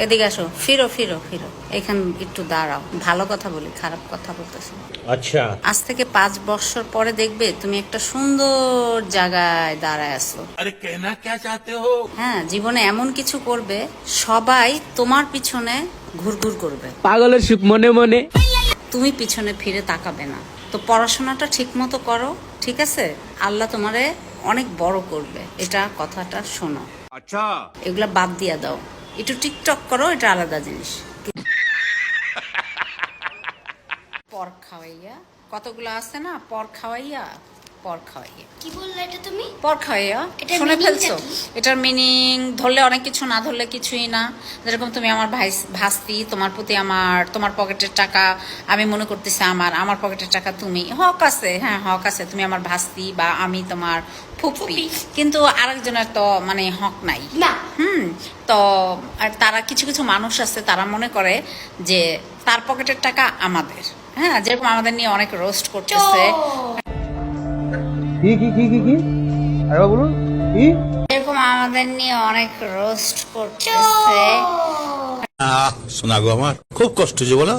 এদিকে আসো, ফিরো ফিরো ফিরো, এখান একটু দাঁড়াও, ভালো কথা বলি, খারাপ কথা বলতেছি। আচ্ছা, আজ থেকে 5 বছর পরে দেখবে তুমি একটা সুন্দর জায়গায় দাঁড়ায় আছো। अरे कहना क्या चाहते हो? হ্যাঁ, জীবনে এমন কিছু করবে সবাই তোমার পিছনে ঘুরঘুর করবে, পাগলের সুখ মনে মনে। তুমি পিছনে ফিরে তাকাবে না। তো পড়াশোনাটা ঠিক মতো করো, ঠিক আছে? আল্লাহ তোমারে অনেক বড় করবে, এটা কথাটা শোনো। अच्छा এগুলা বাদ দিয়া দাও, একটু টিকটক করো, এটা আলাদা জিনিস। পর খাওয়াইয়া কতগুলো আছে না, পর খাওয়াইয়া কি বললে এটা তুমি? পর খাওয়াইয়া এটার শুনে meaning-টা ফেলছো? কি? এটার মিনিং ধরলে অনেক কিছু, না ধরলে কিছুই না। যেরকম তুমি আমার ভাস্তি, তোমার প্রতি আমার, তোমার পকেটের টাকা আমি মনে করতেছি আমার পকেটের টাকা তুমি, হক আছে, হ্যাঁ হক আছে, তুমি আমার ভাস্তি বা আমি তোমার ফুপি, কিন্তু আরেকজনের তো মানে হক নাই। না। তো আর তারা কিছু কিছু মানুষ আছে, তারা মনে করে যে তার পকেটের টাকা আমাদের। হ্যাঁ, যেরকম আমাদের নিয়ে অনেক রোস্ট করতেছে, কি আরেকবার বলুন, কি? এরকম আমাদের নিয়ে অনেক রোস্ট করতেছে। শোনা গো আমার খুব কষ্ট যে বলো।